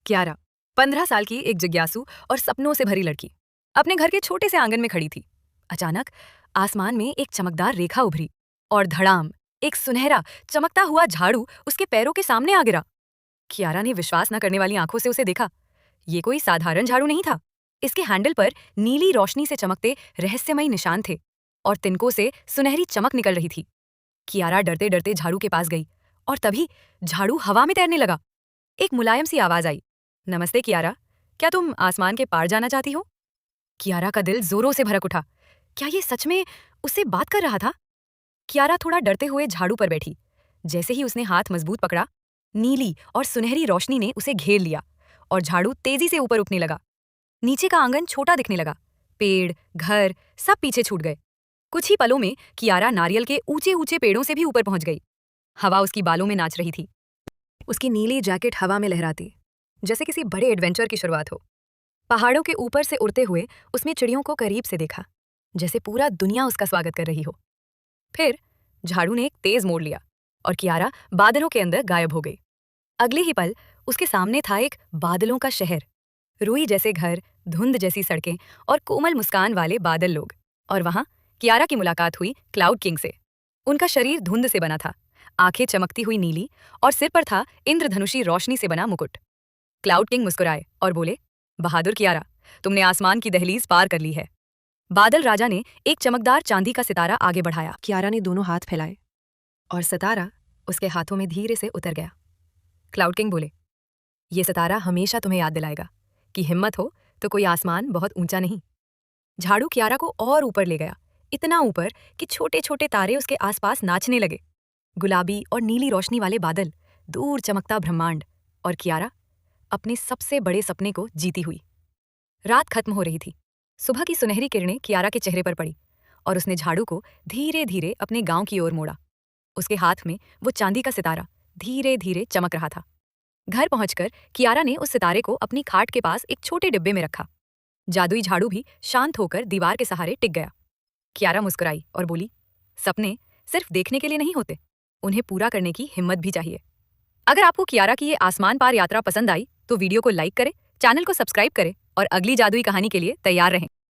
कियारा 15 साल की एक जिज्ञासु और सपनों से भरी लड़की अपने घर के छोटे से आंगन में खड़ी थी। अचानक आसमान में एक चमकदार रेखा उभरी और धड़ाम, एक सुनहरा चमकता हुआ झाड़ू उसके पैरों के सामने आ गिरा। कियारा ने विश्वास न करने वाली आंखों से उसे देखा। ये कोई साधारण झाड़ू नहीं था। इसके हैंडल पर नीली रोशनी से चमकते रहस्यमयी निशान थे और तिनकों से सुनहरी चमक निकल रही थी। कियारा डरते डरते झाड़ू के पास गई और तभी झाड़ू हवा में तैरने लगा। एक मुलायम सी आवाज आई, नमस्ते कियारा, क्या तुम आसमान के पार जाना चाहती हो? कियारा का दिल जोरों से भड़क उठा। क्या ये सच में उससे बात कर रहा था? कियारा थोड़ा डरते हुए झाड़ू पर बैठी। जैसे ही उसने हाथ मजबूत पकड़ा, नीली और सुनहरी रोशनी ने उसे घेर लिया और झाड़ू तेजी से ऊपर उठने लगा। नीचे का आंगन छोटा दिखने लगा। पेड़, घर सब पीछे छूट गए। कुछ ही पलों में कियारा नारियल के ऊंचे ऊंचे पेड़ों से भी ऊपर पहुंच गई। हवा उसकी बालों में नाच रही थी। उसकी नीली जैकेट हवा में लहराती, जैसे किसी बड़े एडवेंचर की शुरुआत हो। पहाड़ों के ऊपर से उड़ते हुए उसने चिड़ियों को करीब से देखा, जैसे पूरा दुनिया उसका स्वागत कर रही हो। फिर झाड़ू ने एक तेज मोड़ लिया और कियारा बादलों के अंदर गायब हो गई। अगले ही पल उसके सामने था एक बादलों का शहर। रुई जैसे घर, धुंध जैसी सड़कें और कोमल मुस्कान वाले बादल लोग। और वहां कियारा की मुलाकात हुई क्लाउड किंग से। उनका शरीर धुंध से बना था, आंखें चमकती हुई नीली और सिर पर था इंद्रधनुषी रोशनी से बना मुकुट। क्लाउड किंग मुस्कुराए और बोले, बहादुर कियारा, तुमने आसमान की दहलीज पार कर ली है। बादल राजा ने एक चमकदार चांदी का सितारा आगे बढ़ाया। कियारा ने दोनों हाथ फैलाए और सितारा उसके हाथों में धीरे से उतर गया। क्लाउड किंग बोले, ये सितारा हमेशा तुम्हें याद दिलाएगा कि हिम्मत हो तो कोई आसमान बहुत ऊंचा नहीं। झाड़ू कियारा को और ऊपर ले गया, इतना ऊपर कि छोटे छोटे तारे उसके आसपास नाचने लगे। गुलाबी और नीली रोशनी वाले बादल, दूर चमकता ब्रह्मांड और कियारा अपने सबसे बड़े सपने को जीती हुई। रात खत्म हो रही थी। सुबह की सुनहरी किरणें कियारा के चेहरे पर पड़ी और उसने झाड़ू को धीरे धीरे अपने गांव की ओर मोड़ा। उसके हाथ में वो चांदी का सितारा धीरे धीरे चमक रहा था। घर पहुंचकर कियारा ने उस सितारे को अपनी खाट के पास एक छोटे डिब्बे में रखा। जादुई झाड़ू भी शांत होकर दीवार के सहारे टिक गया। कियारा मुस्कुराई और बोली, सपने सिर्फ देखने के लिए नहीं होते, उन्हें पूरा करने की हिम्मत भी चाहिए। अगर आपको कियारा की ये आसमान पार यात्रा पसंद आई तो वीडियो को लाइक करें, चैनल को सब्सक्राइब करें और अगली जादुई कहानी के लिए तैयार रहें।